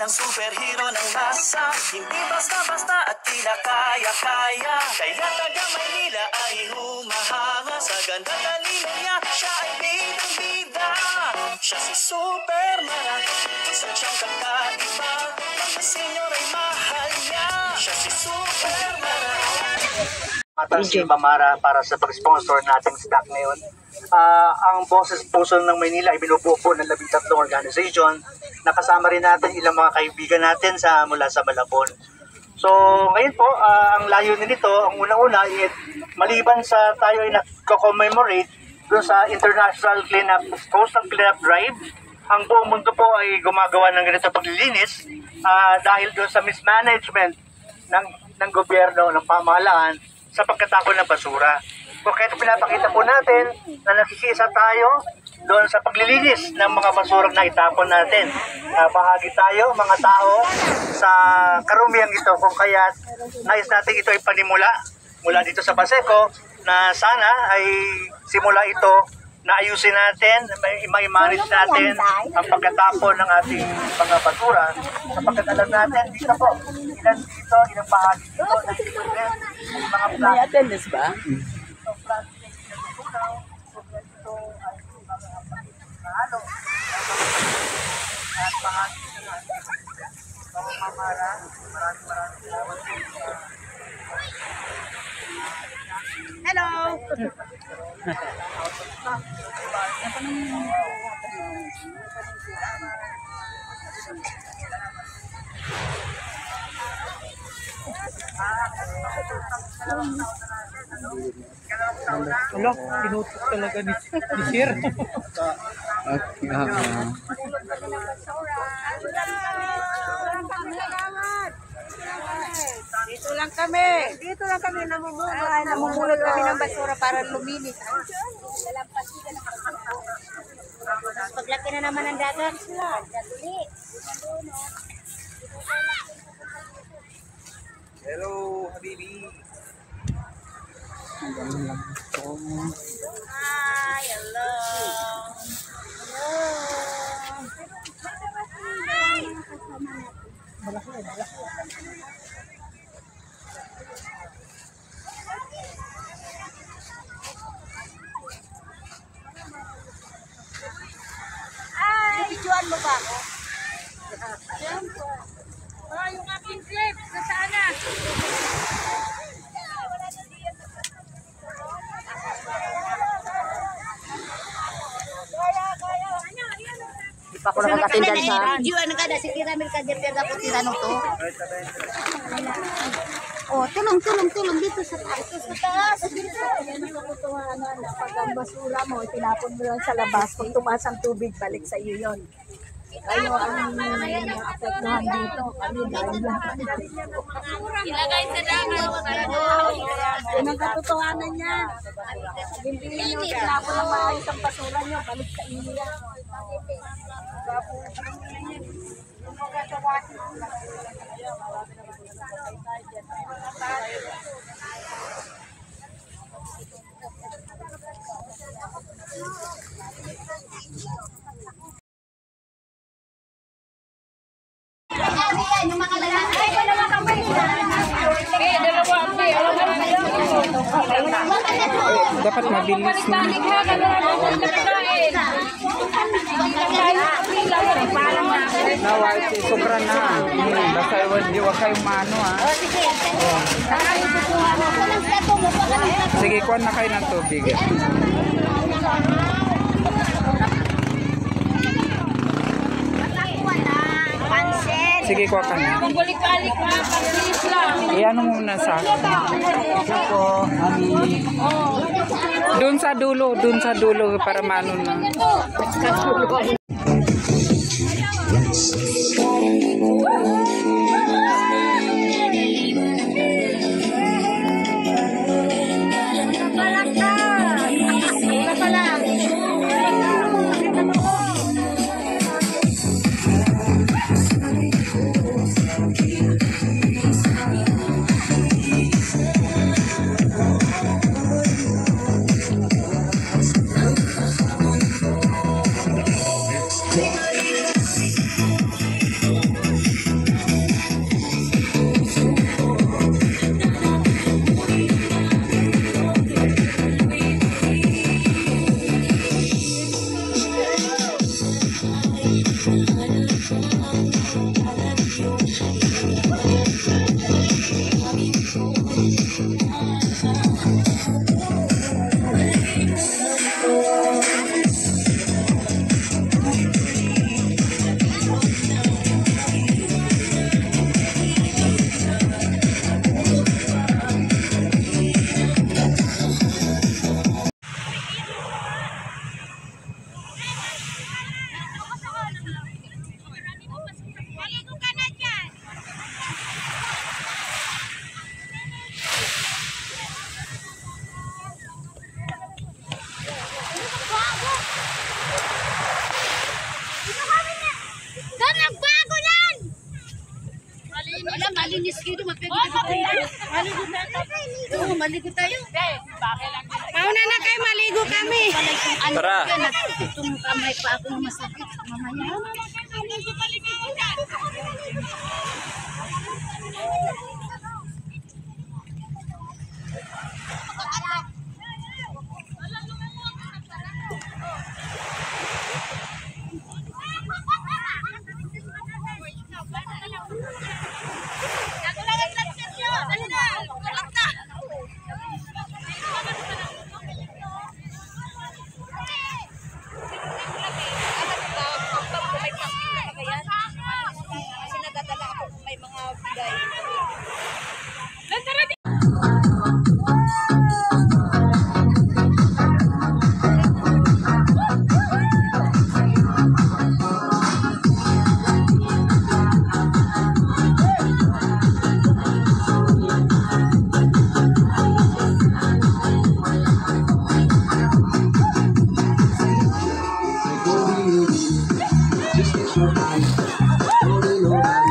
Ang superhero ng masa, hindi basta-basta at tila kaya-kaya. Kaya taga Maynila ay humahanga sa ganda talino niya. Siya ay bidang-bida, siya si Superman. Isa siyang kakaiba, mga senyor ay mahal niya. Siya si Superman. Matang si Bamara para sa pag-sponsor nating stock ngayon. Ang Boses Puso ng Maynila ay binubuo po ng 13 organization. Nakasama rin natin ilang mga kaibigan natin mula sa Malabon. So ngayon po, ang layunin nito, ang unang-una, maliban sa tayo ay nagko-commemorate doon sa International Coastal Cleanup Drive, ang buong mundo po ay gumagawa ng ganito paglilinis dahil doon sa mismanagement ng gobyerno, ng pamahalaan sa pagkatapon ng basura. So kaya pinapakita po natin na nakikisa tayo doon sa paglilinis ng mga basurang na itapon natin. Bahagi tayo, mga tao, sa karumihang ito, kung kaya nais natin ito ay panimula mula dito sa Paseco, na sana ay simula ito na ayusin natin, ma-manage natin ang pagkatapon ng ating mga basura. Sapagkat alam natin, dito po, ilang bahagi dito, mga plastic. May attendance ba? Hello. Wala, pinutok talaga ni Sir. Dito lang kami namumulot kami ng basura para luminis. Paglaki na naman ang dagat sila. Hello, Habibi. Hi, hello. Bibidyoan mo ba ako? Yung aking clip, nasaan na? Di pa ako nakakatindan sa... Bibidyoan ka na, sige namin ka dyan, pero dapat tinanong to. Oh, tulong dito sa taas. Sa taas. Pag ang basura mo, tinapon mo lang sa labas. Kung tumaas ang tubig, balik sa iyo yun. Kayo ang apektuhan dito. Kami dahil lang. Ilagay sa dagat. Yan ang katotohanan niya. Hindi nyo tinapon ang maayos ang basura nyo, balik sa iyo yan. Yung mga lalaki. Dapat mabilis na. Nawal, sobra na. Basta di wa kayo mano ha. Sige, kuha na kayo ng tubig. Sige, kuha ka na. Balik-balik na, pag-release lang. Iyan mo muna sa akin. Doon sa dulo para mano na. Malinis kayo, maligo tayo. Mauna na kayo, maligo kami. Tara. Itong kamay pa ako masakit. Mamaya. Just get your eyes,